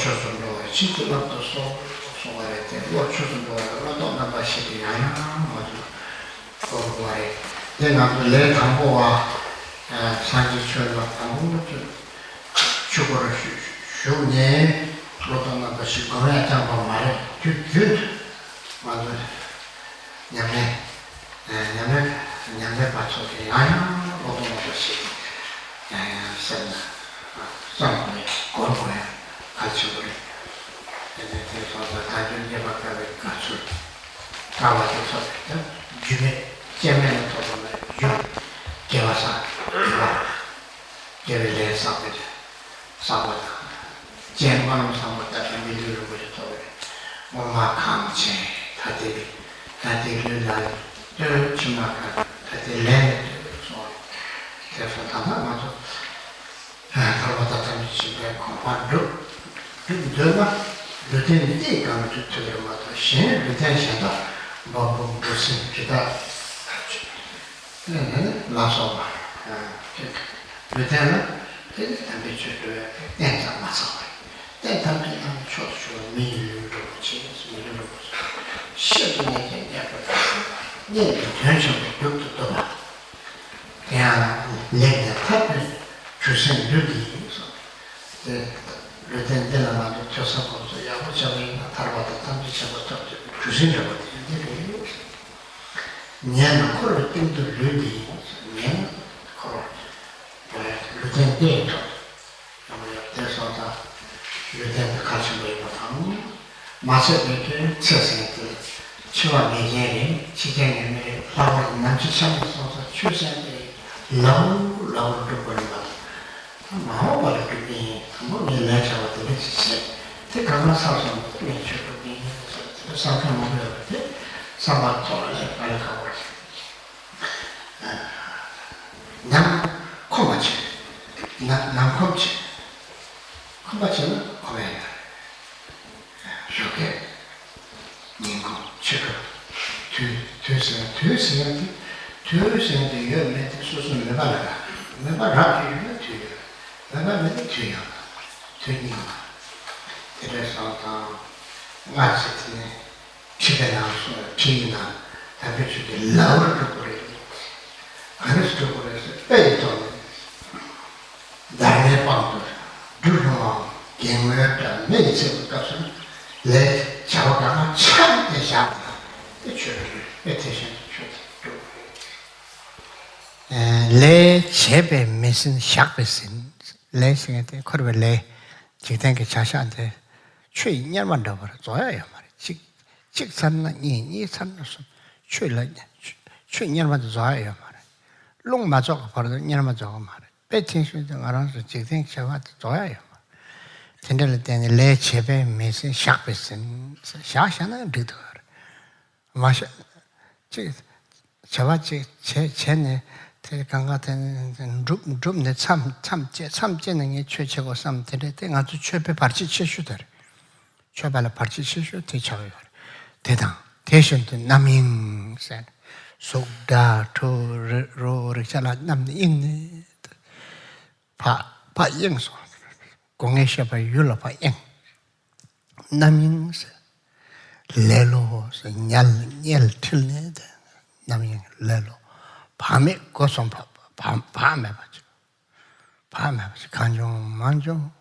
초선도 진짜로 소소할 때 초선도 어떤 나바시기 아니야 맞아 거기에 내가 내 담보와 산지처럼 담보 주고를 주네 어떤 나바시 거기에 담보 말에 그 맞아 냠내 받쳐게 아니야 어떤 나바시 쌍에 거기에 같이 우리 그래서 다른 예박하게 같이 가와서 주에 제면을 통해 주 개와서 개를 사거든 사거든 제만은 사거든 미리로 그랬어 엄마 강체 다들 날 주마가 다들 그래서 다만 맞아 그러다 담지에 공부하고 그러다가 루틴이 되니까 저쪽으로 맞아 신 루틴이다 뭐 무슨 기다 나서 루틴은 그 담배 주도에 내가 맞아 대담이랑 초초 미루로 지미루로 시험에 내가 네 전체적으로 욕도 봐 그냥 내가 답을 주신 류디에서 루텐텔라마도 조사하고서 야구적인 다르바다 탐지처부터 주신다고 얘기해요. 내가 그걸 띵도 류디, 내가 그걸 루텐텔도 아무래도 대서다 루텐텔 같이 모이고 마세베게 처생들 치와 내제에 지정에 바로 남치상에서 출생에 라우를 벌이고 마음을 그게 뭐를 내셔도 되지. 대가나 사서 내셔도 되지. 사서 먹어야 돼. 사바토를 빨리 가고. 남 코마치. 남 코치. 코마치는 거기에. 이렇게 닝고 치고 뒤에서한테 여름에 소스는 내가 나는 뒤요. 뒤니. 그래서 맞지. 집에 나와서 뒤나 담배주게 라우를 버리고 그래서 그래서 빼도 나의 방도 두루마 게임을 매일 가서 내 자오가가 참 대샤다. 이쪽을 애테션 내 집에 무슨 샥베신 레싱한테 그러면 지탱게 자신한테 최인년만 더 벌어 줘야 말이야. 직산나 이 산나서 최인년만 더 줘야 말이야. 롱 맞아 벌어 년만 줘 말이야. 배팅수도 알아서 지탱 잡아 줘야 말이야. 근데 때는 내 집에 무슨 샥베신 샤샤나 리더 마셔 저같이 쟤네 대강 같은 룸네 참제는 게 최초고 삼들에 아주 최배 발치 치슈들 최발의 발치 치슈 대처요 대당 대신도 남인선 속다 토로르잖아 남네 있네 파 영소 공예셔바 율로파 영 남인선 레로서 ည 틀네 남인 레로 밤에 고송 밤에 간종 만종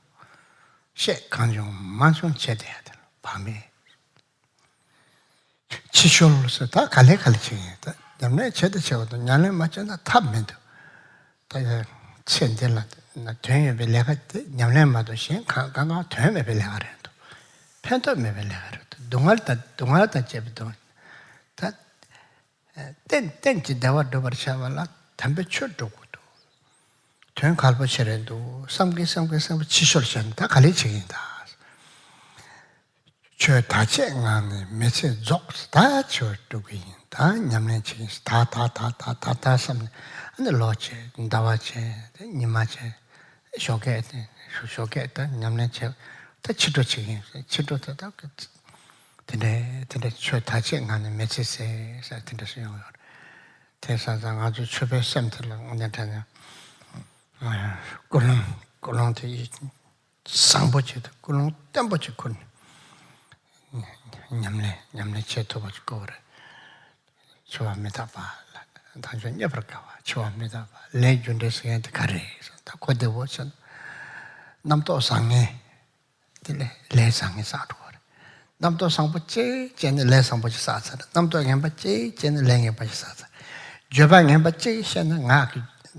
셰 간종 만종 제대해야 돼 밤에 치쇼로서 다 갈래 치다 남네 제대 쳐도 냐네 맞잖아 탑면도 다 첸델라 나 되게 bellega 냐네 맞도 신 강강 되게 bellega 또 편도 bellega 동알다 제비도 다 땡땡지 대화 더버샤발라 담배 쳐두고도 된 갈보셔도 삼기 치쇼르션 다 갈리치긴다 저 다쟁안에 메시지 다 쳐두기 다 냠내치 다 삼 근데 로체 다와체 니마체 쇼게다 냠내치 다 치도치기 치도다 근데 저 다쟁안에 메시지 사진도요 대사장 아주 추배 센터를 오늘타냐 꼴랑티 상보치도 그런 땜보치 군 냠내 제토보치 거래 좋아합니다 봐 당신 옆으로 가봐 좋아합니다 봐 레준데스한테 가래 다 고대보선 남도 상에 레상에 사도 남도 상보치 쟤는 레상보치 사서 남도 햄바치 쟤는 랭해바치 사서 저방 햄바치 쟤는 나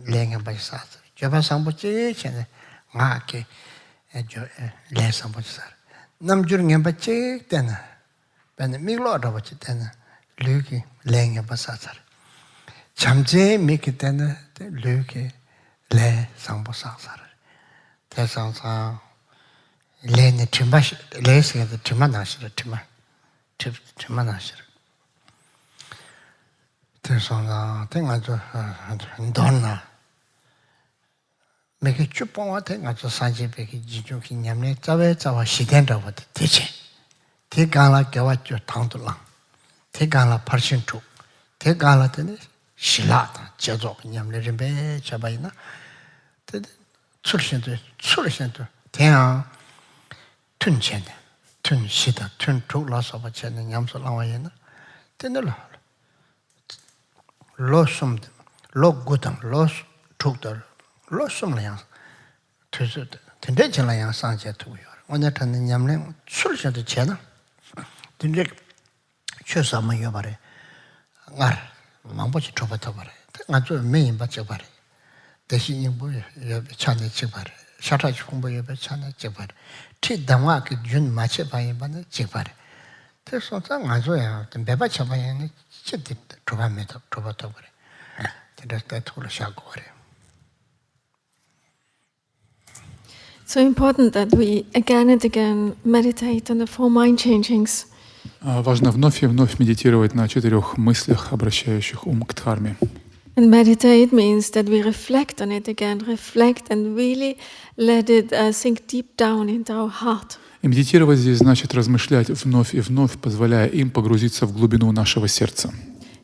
랭해바치 사서 저방 상보치 쟤는 나게 레상보치 사 남주는 햄바치 때는 배는 미로다 보치 때는 르기 랭해바치 사서 잠재 미기 때는 르기 레상보치 사서 대상상 레네 쯤바시 레스게도 쯤만하시라 쯤만하시라 대상상 땡아저 돈나 매게 쭈뽕와 땡아저 산지베기 지중기 냠네 자와 시된다고 대체 대간라 겨왔죠 당돌랑 대간라 8신축 대간라 때는 실라다 제조 냠네 림베 잡아이나 출신도 대양 튼체네 튼시다 튼툭라서 받치는 냠솔라와이나 때늘라 로숨 로고당 로스 툭더 로숨량 그래서 된대잖아요 상제도요 오늘 듣는 냠래 출신도 제나 근데 최소한만 여바래 알 망보지 줘봤다 말해 아주 메인 받쳐 말해 대신에 뭐야 차내 찍바래 샤타지 공부에 차내 찍바래 티당화 그준 맞춰 봐야 받는 찍바래 그래서 딱 아주야 매바 쳐봐야 진짜 줘봐면서 줘봤다 그래 그래서 또 샤고 그래 So important that we again and again meditate on the four mind changings. Важно вновь и вновь медитировать на 4 мыслях, обращающих ум к дхарме. And meditate means that we reflect on it again, reflect and really let it sink deep down into our heart. И медитировать здесь значит размышлять вновь и вновь, позволяя им погрузиться в глубину нашего сердца.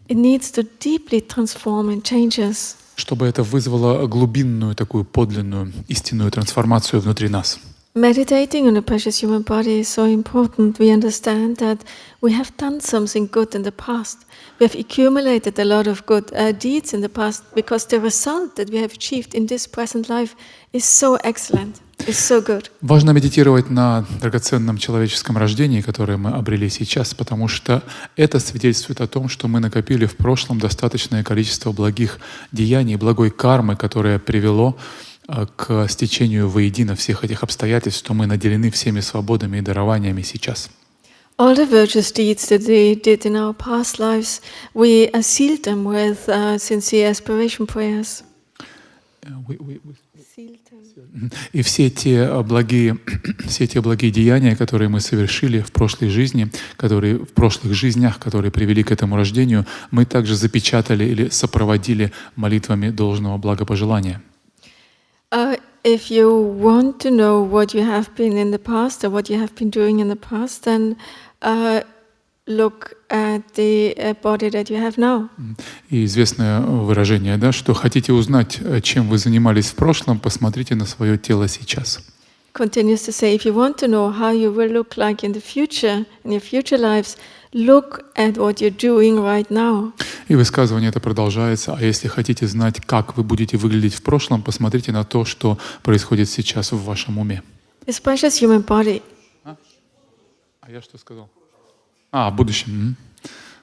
It needs to deeply transform and change us. Чтобы это вызвало глубинную, такую подлинную, истинную трансформацию внутри нас. Meditating on the precious human body is so important. We understand that we have done something good in the past. We have accumulated a lot of good deeds in the past because the result that we have achieved in this present life is so excellent, is so good. Важно медитировать на драгоценном человеческом рождении, которое мы обрели сейчас, потому что это свидетельствует о том, что мы накопили в прошлом достаточное количество благих деяний, благой кармы, которое привело к стечению воедино всех этих обстоятельств, что мы наделены всеми свободами и дарованиями сейчас. All the virtuous deeds that we did in our past lives, we sealed them with sincere aspiration prayers. И все те благие деяния, которые мы совершили в прошлой жизни, в прошлых жизнях, которые привели к этому рождению, мы также запечатали или сопроводили молитвами должного благопожелания. If you want to know what you have been in the past or what you have been doing in the past, then look at the body that you have now. И известное выражение, да, что хотите узнать, чем вы занимались в прошлом, посмотрите на свое тело сейчас. Continues to say, if you want to know how you will look like in the future, in your future lives, look at what you're doing right now. И высказывание это продолжается. А если хотите знать, как вы будете выглядеть в прошлом, посмотрите на то, что происходит сейчас в вашем уме. This precious human body. А я что сказал? В будущем.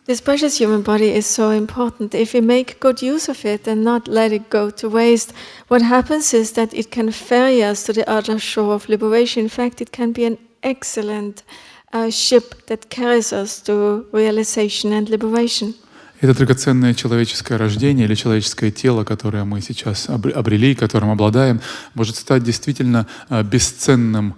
This precious human body is so important. If we make good use of it and not let it go to waste, what happens is that it can ferry us to the other shore of liberation. In fact, it can be an excellent ship that carries us to realization and liberation. Это драгоценное человеческое рождение или человеческое тело, которое мы сейчас обрели, которым обладаем, может стать действительно бесценным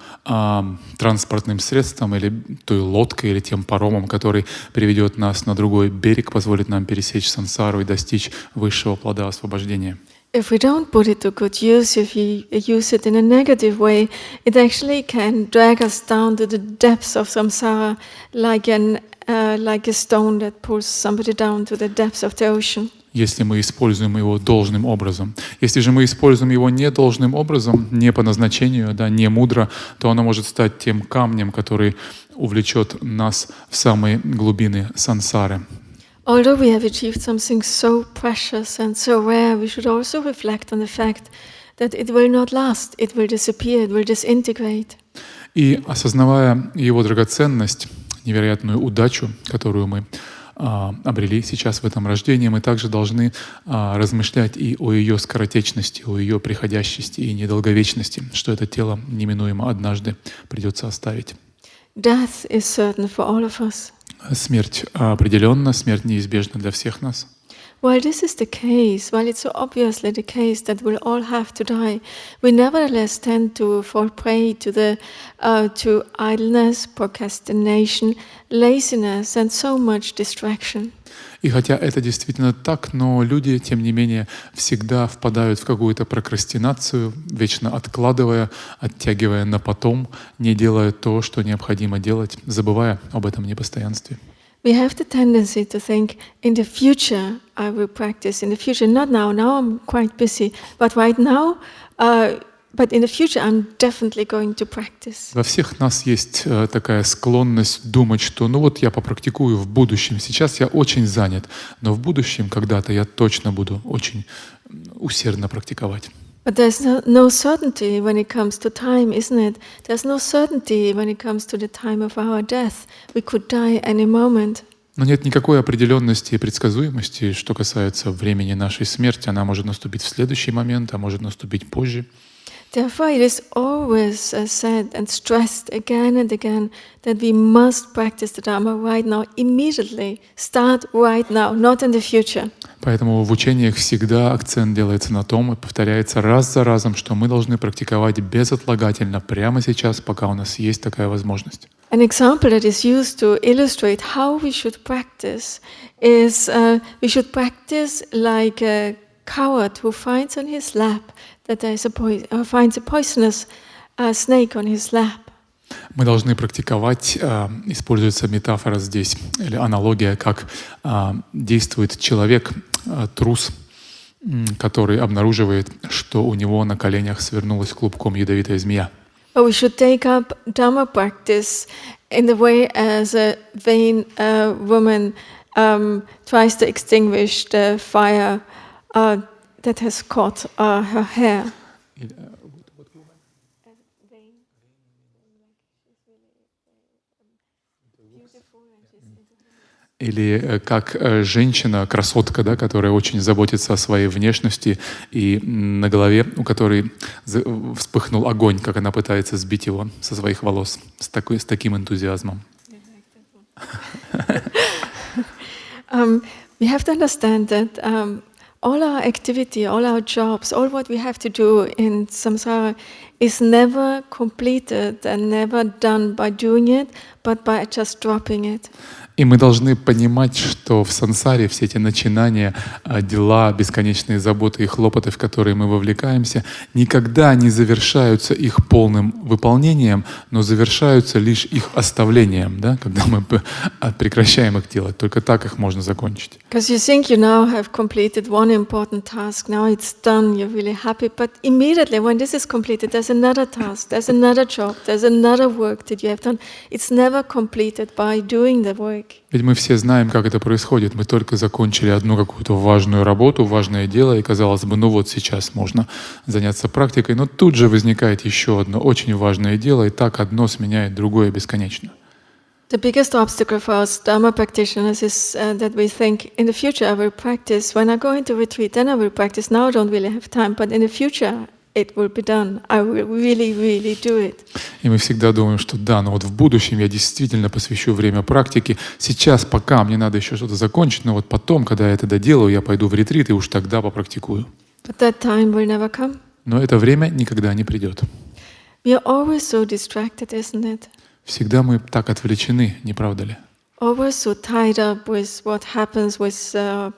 транспортным средством или той лодкой, или тем паромом, который приведет нас на другой берег, позволит нам пересечь сансару и достичь высшего плода освобождения. If we don't put it to good use, if we use it in a negative way, it actually can drag us down to the depths of samsara like a stone that pulls somebody down to the depths of the ocean. если мы используем его должным образом. Если же мы используем его не должным образом, не по назначению, да, не мудро, то оно может стать тем камнем, который увлечет нас в самые глубины сансары. Although we have achieved something so precious and so rare, we should also reflect on the fact that it will not last, it will disappear, it will disintegrate. И осознавая его драгоценность, невероятную удачу, которую мы обрели сейчас в этом рождении, мы также должны размышлять и о ее скоротечности, о ее приходящести и недолговечности, что это тело неминуемо однажды придется оставить. Death is certain for all of us. Смерть определенно, смерть неизбежна для всех нас. While this is the case, while it's so obviously the case that we'll all have to die, we nevertheless tend to fall prey to idleness, procrastination, laziness, and so much distraction. И хотя это действительно так, но люди, тем не менее, всегда впадают в какую-то прокрастинацию, вечно откладывая, оттягивая на потом, не делая то, что необходимо делать, забывая об этом непостоянстве. We have the tendency to think, in the future I will practice, in the future, not now, now I'm quite busy, but right now, but in the future I'm definitely going to practice. Во всех нас есть такая склонность думать, что ну вот я попрактикую в будущем, сейчас я очень занят, но в будущем когда-то я точно буду очень усердно практиковать. But there's no certainty when it comes to time, isn't it? There's no certainty when it comes to the time of our death. We could die any moment. Но нет никакой определенности и предсказуемости, что касается времени нашей смерти. Она может наступить в следующий момент, а может наступить позже. Therefore, it is always said and stressed again and again that we must practice the Dharma right now, immediately. Start right now, not in the future. Поэтому в учениях всегда акцент делается на том и повторяется раз за разом, что мы должны практиковать безотлагательно прямо сейчас, пока у нас есть такая возможность. An example that is used to illustrate how we should practice is we should practice like a coward who finds on his lap that there is finds a poisonous snake on his lap. Мы должны практиковать, используется метафора здесь, или аналогия, как действует человек, трус, который обнаруживает, что у него на коленях свернулась клубком ядовитая змея. But we should take up Dhamma practice in the way as a vain woman tries to extinguish the fire that has caught her hair. Или как женщина, красотка, да, которая очень заботится о своей внешности, и на голове у которой вспыхнул огонь, как она пытается сбить его со своих волос с таким энтузиазмом. We have to understand that all our activity, all our jobs, all what we have to do in samsara is never completed and never done by doing it, but by just dropping it. И мы должны понимать, что в сансаре все эти начинания, дела, бесконечные заботы и хлопоты, в которые мы вовлекаемся, никогда не завершаются их полным выполнением, но завершаются лишь их оставлением, да, когда мы прекращаем их делать. Только так их можно закончить. Because you think you now have completed one important task, now it's done, you're really happy, but immediately when this is completed, there's another task, there's another job, there's another work that you have done. It's never completed by doing the work. Ведь мы все знаем, как это происходит. Мы только закончили одну какую-то важную работу, важное дело, и казалось бы, ну вот сейчас можно заняться практикой, но тут же возникает еще одно очень важное дело, и так одно сменяет другое бесконечно. The biggest obstacle for us Dharma practitioners is that we think, in the future I will practice, when I go into retreat, then I will practice, now I don't really have time, but in the future it will be done. I will really, really do it. И мы всегда думаем, что да, но вот в будущем я действительно посвящу время практике. Сейчас, пока мне надо еще что-то закончить, но вот потом, когда я это доделаю, я пойду в ретрит и уж тогда попрактикую. But that time will never come. Но это время никогда не придет. We are always so distracted, isn't it? Всегда мы так отвлечены, не правда ли? Always so tied up with what happens with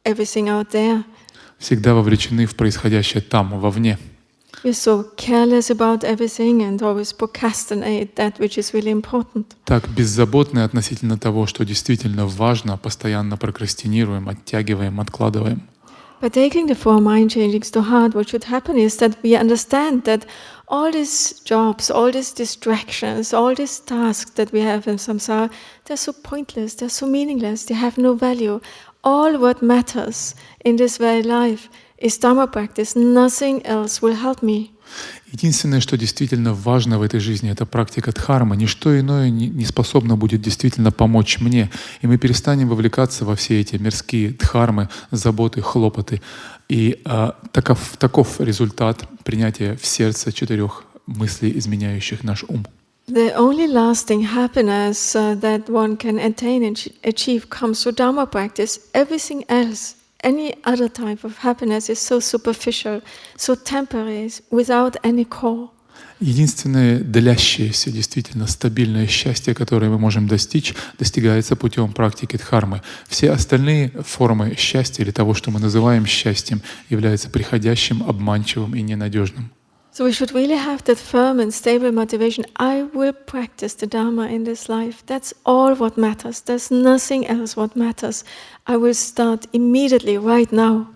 everything out there. Всегда вовлечены в происходящее там, вовне. We're so careless about everything and always procrastinate that which is really important. Так беззаботны относительно того, что действительно важно, постоянно прокрастинируем, оттягиваем, откладываем. By taking the four mind changings to heart, what should happen is that we understand that all these jobs, all these distractions, all these tasks that we have in samsara, they're so pointless, they're so meaningless, they have no value. All what matters in this very life is Dhamma practice. Nothing else will help me. Единственное, что действительно важно в этой жизни, это практика дхармы. Ничто иное не способно будет действительно помочь мне. И мы перестанем вовлекаться во все эти мирские дхармы, заботы, хлопоты. И таков результат принятия в сердце 4 мыслей, изменяющих наш ум. The only lasting happiness that one can attain and achieve comes through Dhamma practice. Everything else, any other type of happiness is so superficial, so temporary, without any core. Единственное длящееся, действительно стабильное счастье, которое мы можем достичь, достигается путем практики дхармы. Все остальные формы счастья или того, что мы называем счастьем, являются приходящим, обманчивым и ненадежным. So we should really have that firm and stable motivation. I will practice the Dharma in this life. That's all what matters. There's nothing else what matters. I will start immediately, right now.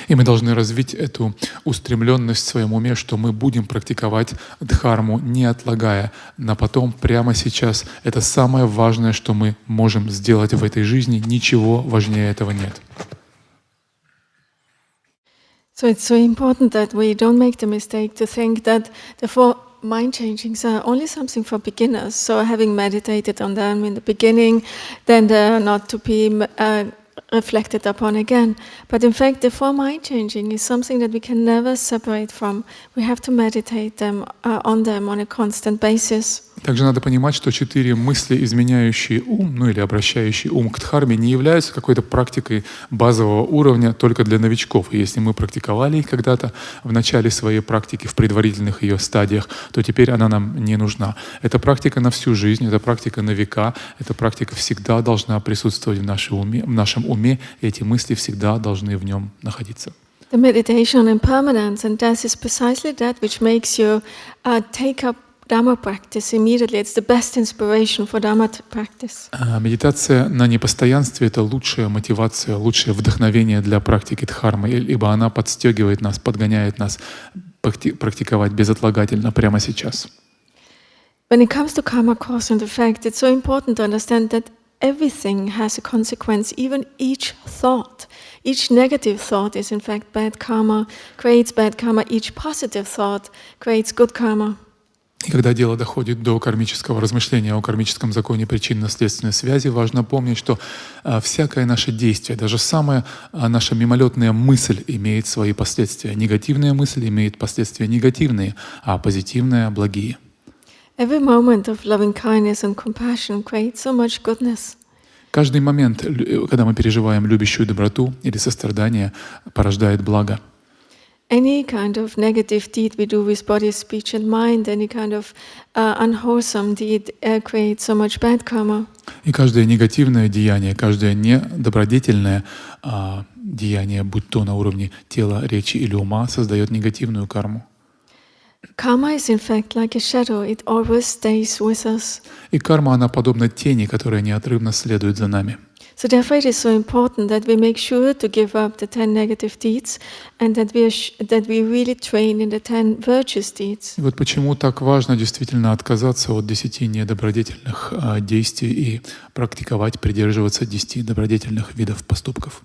И мы должны развить эту устремленность в своем уме, что мы будем практиковать дхарму, не отлагая на потом, прямо сейчас. Это самое важное, что мы можем сделать в этой жизни. Ничего важнее этого нет. So it's so important that we don't make the mistake to think that the four mind changings are only something for beginners. So having meditated on them in the beginning, then they're not to be reflected upon again. But in fact, the four mind changing is something that we can never separate from. We have to meditate on them on a constant basis. Также надо понимать, что 4 мысли, изменяющие ум, или обращающие ум к дхарме, не являются какой-то практикой базового уровня только для новичков. И если мы практиковали их когда-то в начале своей практики, в предварительных ее стадиях, то теперь она нам не нужна. Это практика на всю жизнь, это практика на века, эта практика всегда должна присутствовать в нашем уме, и эти мысли всегда должны в нем находиться. The meditation on impermanence and death is precisely that which makes you take up Dhamma practice immediately. It's the best inspiration for Dhamma practice. Медитация на непостоянстве — это лучшая мотивация, лучшее вдохновение для практики дхармы, ибо она подстегивает нас, подгоняет нас практиковать безотлагательно прямо сейчас. When it comes to karma cause and effect, it's so important to understand that everything has a consequence. Even each thought, each negative thought is in fact bad karma, creates bad karma. Each positive thought creates good karma. И когда дело доходит до кармического размышления о кармическом законе причинно-следственной связи, важно помнить, что всякое наше действие, даже самая наша мимолетная мысль имеет свои последствия. Негативная мысль имеет последствия негативные, а позитивная — благие. Every moment of loving kindness and compassion creates so much goodness. Каждый момент, когда мы переживаем любящую доброту или сострадание, порождает благо. Any kind of negative deed we do with body, speech and mind, any kind of unwholesome deed creates so much bad karma. И каждое негативное деяние, каждое недобродетельное деяние, будь то на уровне тела, речи или ума, создает негативную карму. Karma is in fact like a shadow, it always stays with us. И карма, она подобна тени, которая неотрывно следует за нами. So therefore it is so important that we make sure to give up the 10 negative deeds and that we really train in the 10 virtuous deeds. И вот почему так важно действительно отказаться от 10 недобродетельных действий и практиковать, придерживаться 10 добродетельных видов поступков.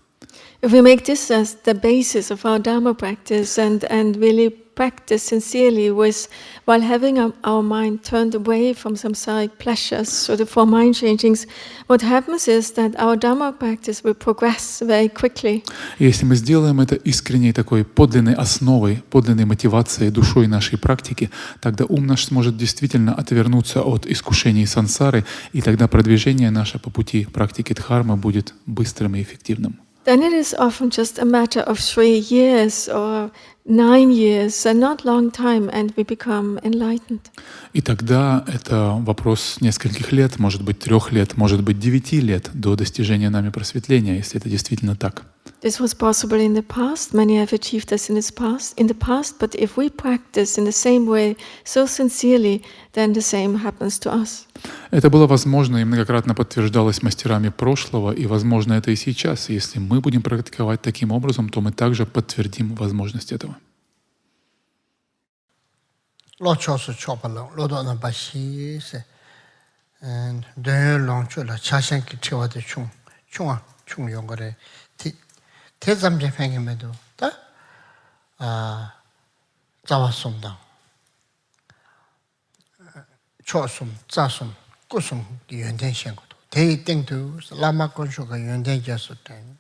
If we make this as the basis of our Dharma practice and really practice sincerely while having our mind turned away from samsaric pleasures, so the four mind changings, what happens is that our Dharma practice will progress very quickly. Если мы сделаем это искренней такой подлинной основой, подлинной мотивацией, душой нашей практики, тогда ум наш сможет действительно отвернуться от искушений сансары, и тогда продвижение наше по пути практики дхармы будет быстрым и эффективным. Then it is often just a matter of 3 years or 9 years, a not long time, and we become enlightened. И тогда это вопрос нескольких лет, может быть 3 лет, может быть 9 лет до достижения нами просветления, если это действительно так. The This was possible in the past. Many have achieved this in the past. But if we practice in the same way, so sincerely, then the same happens to us. Это было возможно и многократно подтверждалось мастерами прошлого, и возможно это и сейчас. Если мы будем практиковать таким образом, то мы также подтвердим возможность этого. 초숨, 자숨, 꾸숨 연된 생고도 대땡도 라마 건쇼가 연된 졌었던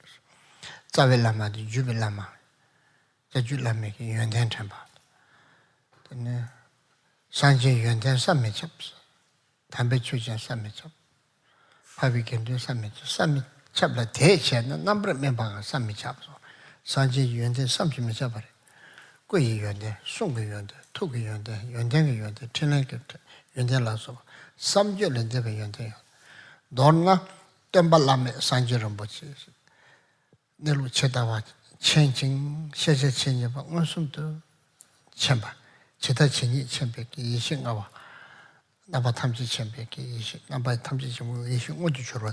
자벨라마디 주벨라마 자줄라메기 연된 참바 근데 산지 연된 삼매 잡스 담배 추진 삼매 잡 파비견도 삼매 삼매 잡라 대체는 넘버 멤버가 삼매 잡서 산지 연된 삼매 잡아래贵연된 송의 연된 토의 연된 연된의 연된 전에게 연대라서 삼절은 되게 연대요. 너나 땜발람에 산절은 뭐지? 내로 쳐다와 천칭 세세천이 봐. 무슨도 첨바. 제다 천이 천백기 이신가와 나바 탐지 천백기 이신 나바 탐지 좀 이신 어디 주로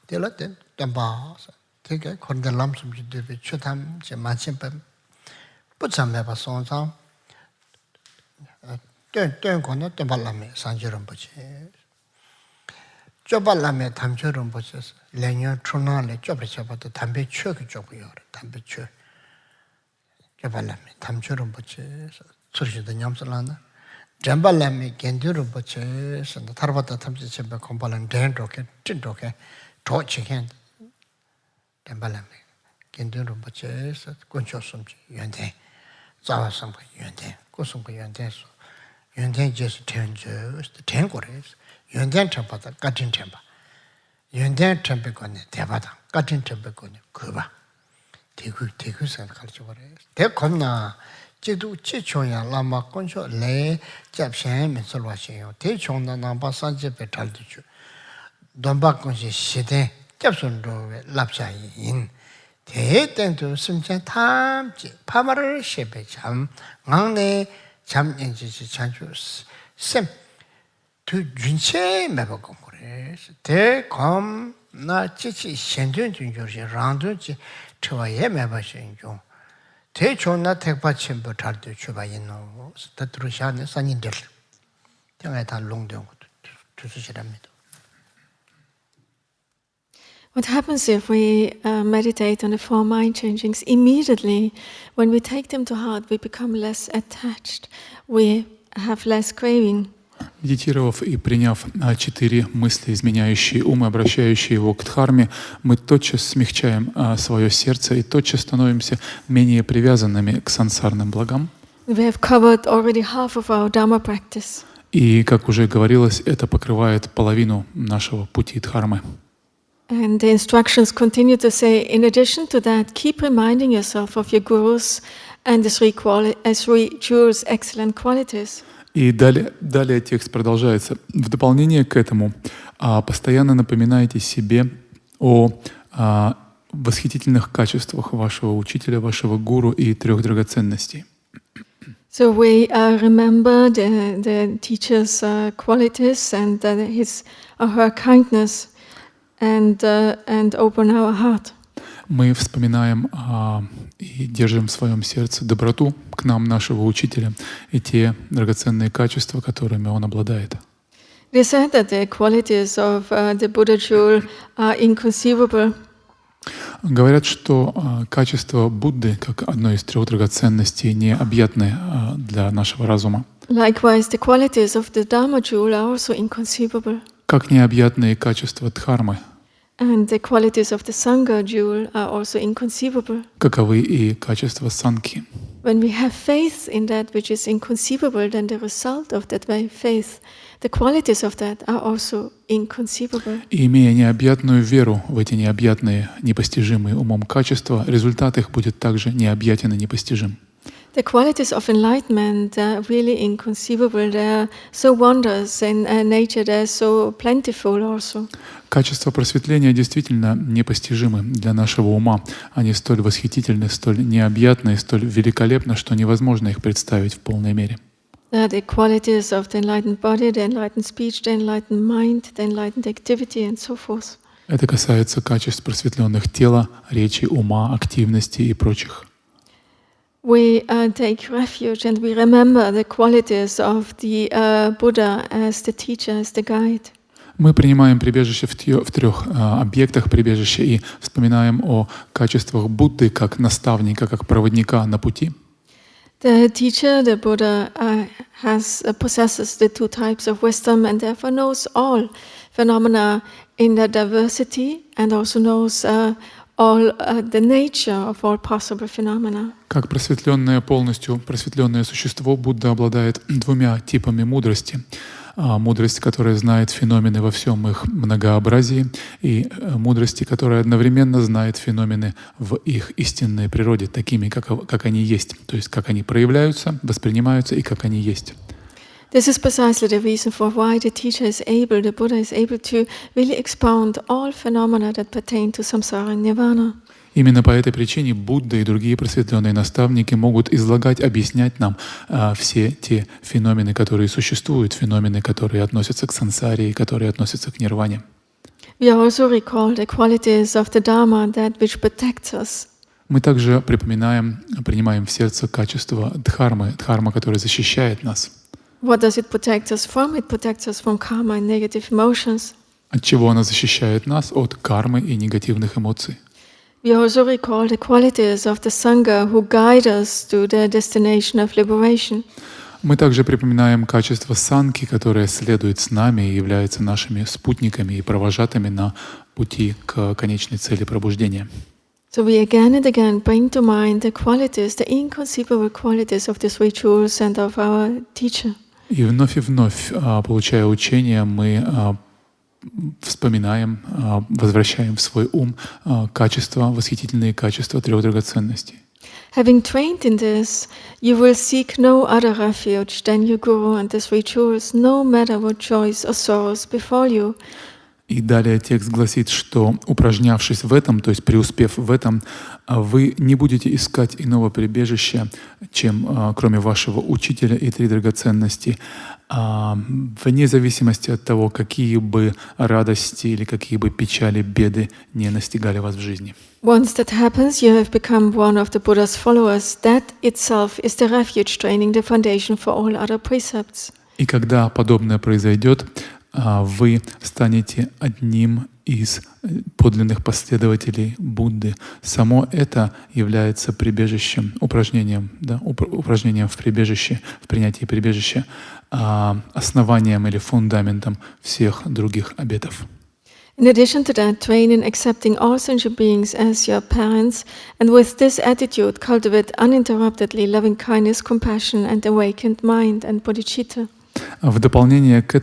될때 땜바 되게 건들람 숨지 되게 쳐탐 제 마침밤不참해 봐 손상 땡땡거는 땜발람에 산절은 뭐지? 쪼발람에 담절은 뭐지? 레년 초나래 쪼버쳐봐도 담배 추억이 쪼고요. 담배 추억. 쪼발람에 담절은 뭐지? 소리도 냠슬라나. 잠발람에 겐두는 뭐지? 다르바다 담지 쳔바 콤발람 덴도게 찐도게 도치겐. 땜발람에 겐두는 뭐지? 군초숨지 연대. 자와성과 연대. 고성과 연대서 연된 제스 텐저스 텐고레스 연된 템바다 같은 템바 연된 템베고네 대바다 같은 템베고네 그바 대구 생각할지 버려 대건나 제도 지초야 라마 건쇼 레 잡셴면 설와시요 대총나 남바 산제베 달디주 돈바건시 시대 잡선도 랍자인 대땡도 심장 탐지 파마를 셰베 참 강내 잠연지지 찬주 샘두 준체 매버건 그래 대검 나 지치 현전 준조시 랑도지 저와에 매버신 중 대존나 택받침부 달도 주바인노 스타트루샤네 산인들 정말 다 롱된 것도 두수시랍니다. What happens if we meditate on the 4 mind changings? Immediately, when we take them to heart, we become less attached. We have less craving. Медитировав и приняв 4 мысли, изменяющие ум, обращающие его к дхарме, мы тотчас смягчаем свое сердце и тотчас становимся менее привязанными к сансарным благам. We have covered already half of our Dharma practice. И, как уже говорилось, это покрывает половину нашего пути дхармы. And the instructions continue to say, in addition to that, keep reminding yourself of your gurus and the three jewels' excellent qualities. И далее текст продолжается. В дополнение к этому постоянно напоминайте себе о восхитительных качествах вашего учителя, вашего гуру и 3 драгоценностей. So we remember the teacher's qualities and his or her kindness. And open our heart. Мы вспоминаем и держим в своем сердце доброту к нам нашего учителя и те драгоценные качества, которыми он обладает. They said that the qualities of the Buddha jewel are inconceivable. Говорят, что качество Будды, как одной из 3 драгоценностей, необъятны для нашего разума. Likewise, the qualities of the Dharma jewel are also inconceivable. Как необъятные качества Дхармы. And the qualities of the Sangha jewel are also inconceivable. Каковы и качества Санки. When we have faith in that which is inconceivable, then the result of that faith, the qualities of that are also inconceivable. И имея необъятную веру в эти необъятные, непостижимые умом качества, результат их будет также необъятен и непостижим. The qualities of enlightenment are really inconceivable. They are so wondrous in nature. They are so plentiful also. Качества просветления действительно непостижимы для нашего ума. Они столь восхитительны, столь необъятны, столь великолепны, что невозможно их представить в полной мере. The qualities of the enlightened body, the enlightened speech, the enlightened mind, the enlightened activity, and so forth. Это касается качеств просветленных тела, речи, ума, активности и прочих. We take refuge and we remember the qualities of the Buddha as the teacher, as the guide. Мы принимаем прибежище в трех объектах прибежища и вспоминаем о качествах Будды как наставника, как проводника на пути. The teacher, the Buddha, possesses the two types of wisdom and therefore knows all phenomena in their diversity and also knows all the nature of all possible phenomena. Как полностью просветленное существо, Будда обладает двумя типами мудрости. Мудрость, которая знает феномены во всем их многообразии, и мудрости, которая одновременно знает феномены в их истинной природе, такими, как они есть, то есть как они проявляются, воспринимаются и как они есть. This is precisely the reason for why the Buddha is able to really expound all phenomena that pertain to samsara and nirvana. Именно по этой причине Будда и другие просветленные наставники могут излагать, объяснять нам все те феномены, которые существуют, феномены, которые относятся к сансаре и которые относятся к нирване. We also recall the qualities of the Dharma, that which protects us. Мы также принимаем в сердце качество дхармы, которая защищает нас. What does it protect us from? It protects us from karma and negative emotions. От чего она защищает нас? От кармы и негативных эмоций. We also recall the qualities of the Sangha who guide us to the destination of liberation. Мы также припоминаем качество санки, которое следует с нами и является нашими спутниками и провожатыми на пути к конечной цели пробуждения. So we again and again bring to mind the qualities, the inconceivable qualities of these rituals and of our teacher. И вновь, получая учения, мы вспоминаем, возвращаем в свой ум восхитительные качества трех драгоценностей. Having trained in this, you will seek no other refuge than your Guru and these rituals, no matter what joys or sorrows befall you. И далее текст гласит, что упражнявшись в этом, то есть преуспев в этом, вы не будете искать иного прибежища, чем кроме вашего учителя и три драгоценности, вне зависимости от того, какие бы радости или какие бы печали, беды не настигали вас в жизни. Once that happens, you have become one of the Buddha's followers. That itself is the refuge training, the foundation for all other precepts. И когда подобное произойдет, вы станете одним из подлинных последователей Будды. Само это является прибежищем, упражнением в прибежище, в принятии прибежища, основанием или фундаментом всех других обетов. In addition to that, train in accepting all sentient beings as your parents, and with this attitude cultivate uninterruptedly loving kindness, compassion, and awakened mind and bodhicitta. В дополнение к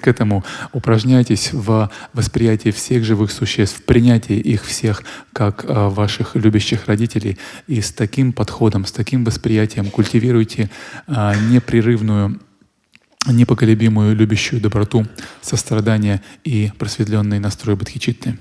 этому упражняйтесь в восприятии всех живых существ, в принятии их всех как ваших любящих родителей. И с таким подходом, с таким восприятием культивируйте непрерывную, непоколебимую любящую доброту, сострадание и просветленный настрой бодхичитты.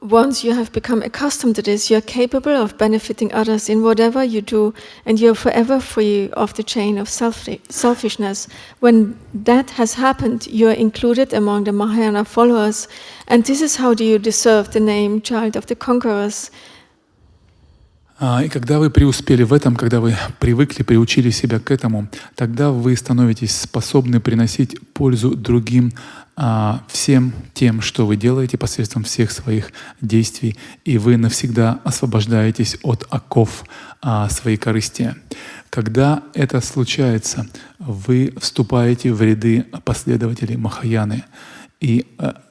Once you have become accustomed to this, you are capable of benefiting others in whatever you do, and you are forever free of the chain of selfishness. When that has happened, you are included among the Mahayana followers, and this is how you deserve the name Child of the Conquerors. И когда вы преуспели в этом, когда вы привыкли, приучили себя к этому, тогда вы становитесь способны приносить пользу другим всем тем, что вы делаете посредством всех своих действий, и вы навсегда освобождаетесь от оков своей корысти. Когда это случается, вы вступаете в ряды последователей Махаяны, и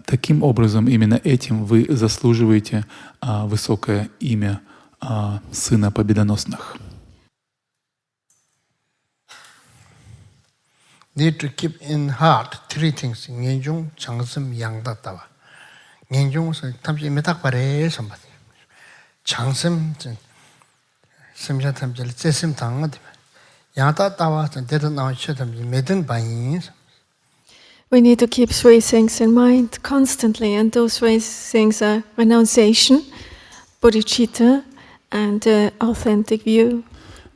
таким образом, именно этим вы заслуживаете высокое имя Сына Победоносных. Need to keep in heart three things. Ngenjung, Changsum, Yangda Tawa. Ngenjung, so tamsi metak pare sambat. 장심 심자탐질 제심 당어들 야다 따와서 대도 나오셔도 매든 바인 We need to keep three things in mind constantly, and those three things are renunciation, bodhicitta, and authentic view.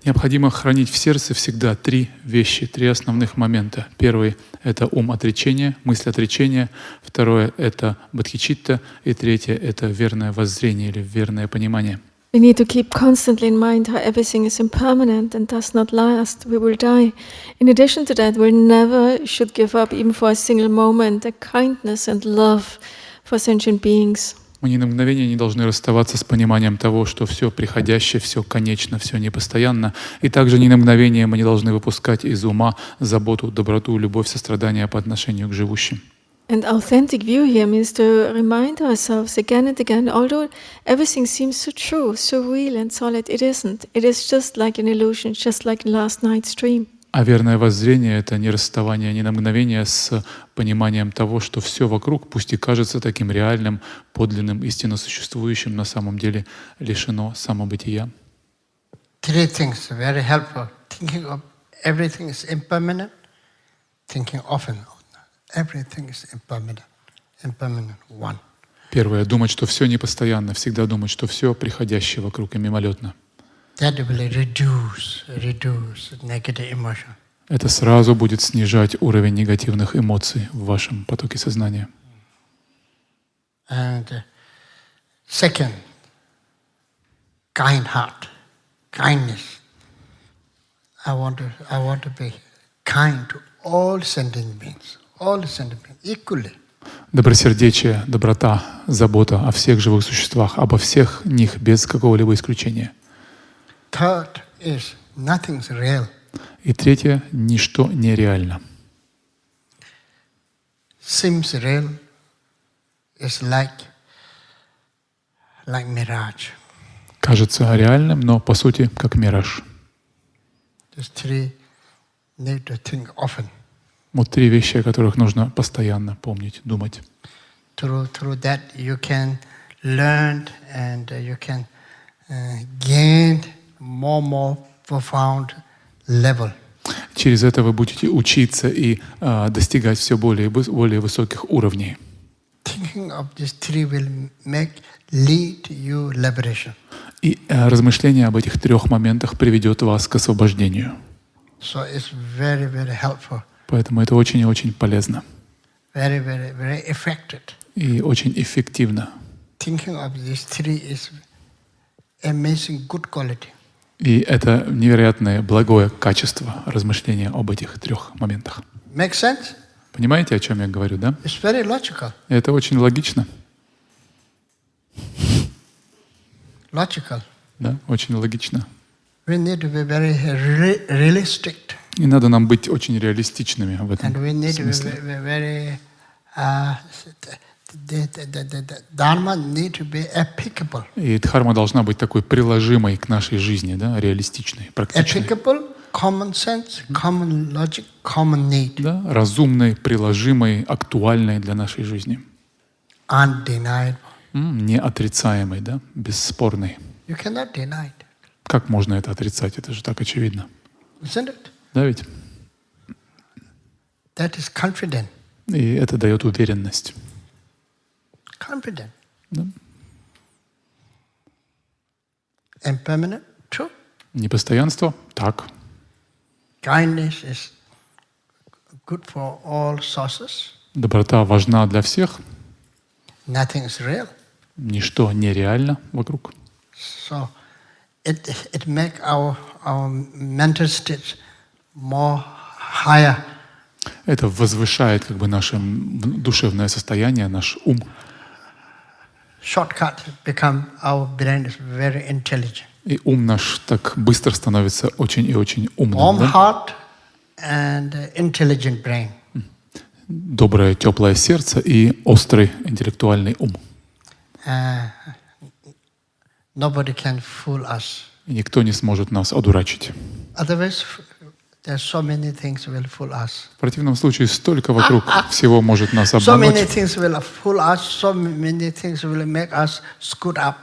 Необходимо хранить в сердце всегда три вещи, три основных момента. Первый — это ум отречения, мысль отречения. Второе — это бодхичитта. И третье — это верное воззрение или верное понимание. We need to keep constantly in mind how everything is impermanent and does not last. We will die. In addition to that, we never should give up, even for a single moment, the kindness and love for sentient beings. Мы ни на мгновение не должны расставаться с пониманием того, что все приходящее, все конечно, все непостоянно. И также ни на мгновение мы не должны выпускать из ума заботу, доброту, любовь, сострадание по отношению к живущим. And authentic view here means to remind ourselves again and again, although everything seems so true, so real and solid, it isn't. It is just like an illusion, just like last night's dream. А верное воззрение — это не расставание ни на мгновение с пониманием того, что все вокруг, пусть и кажется таким реальным, подлинным, истинно существующим, на самом деле лишено самобытия. Three things very helpful. Thinking of everything is impermanent. Thinking often everything is impermanent. Impermanent. One. Первое — думать, что все непостоянно, всегда думать, что все приходящее вокруг и мимолетно. That will reduce negative emotion. Это сразу будет снижать уровень негативных эмоций в вашем потоке сознания. And second, kind heart, kindness. I want to be kind to all sentient beings, equally. Добросердечие, доброта, забота о всех живых существах, обо всех них без какого-либо исключения. Third is nothing's real. И третье — ничто нереально. Seems real is like mirage. Кажется реальным, но по сути как мираж. These three need to think often. Вот три вещи, о которых нужно постоянно помнить, думать. Through that you can learn and you can gain more profound level. Через это вы будете учиться и достигать все более высоких уровней. Thinking of these three will lead you liberation. И размышление об этих трех моментах приведет вас к освобождению. So it's very, very helpful. Поэтому это очень и очень полезно. Very, very, very effective. И очень эффективно. Thinking of these three is amazing good quality. И это невероятное благое качество размышления об этих трех моментах. Make sense? Понимаете, о чем я говорю, да? It's very logical. Это очень логично. Logical. Да, очень логично. We need to be very realistic. И надо нам быть очень реалистичными в этом And we need to смысле. be very the dharma need to be applicable. И дхарма должна быть такой приложимой к нашей жизни, да, реалистичной, практичной. Applicable, common sense, common logic, common need. Да, разумной, приложимой, актуальной для нашей жизни. Undeniable. Неотрицаемой, да, бесспорной. You cannot deny it. Как можно это отрицать? Это же так очевидно. Isn't it? Да ведь? That is confident. И это дает уверенность. Confident. Да? Impermanent, true. Непостоянство? Так. Kindness is good for all sources. Доброта важна для всех. Nothing is real. Ничто нереально вокруг. So it make our mental state more higher. Это возвышает как бы наше душевное состояние, наш ум. Shortcut become our brain is very intelligent. И ум наш так быстро становится очень и очень умным. Warm Да? heart and intelligent brain. Доброе, теплое сердце и острый интеллектуальный ум. Nobody can fool us. И никто не сможет нас одурачить. Otherwise, there's so many things will fool us. В противном случае столько вокруг всего может нас So many обмануть. things will fool us. So many things will make us screwed up.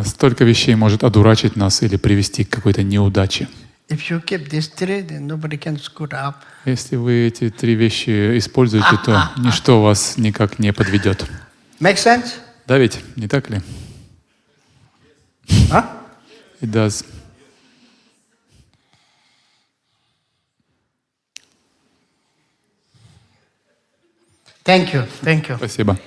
Столько вещей может одурачить нас или привести к какой-то неудаче. If you keep these three, then nobody can scoot up. Если вы эти 3 вещи используете, то ничто вас никак не подведет. Make sense? Да ведь? Не так ли? Huh? It does. Thank you. Thank you. Спасибо.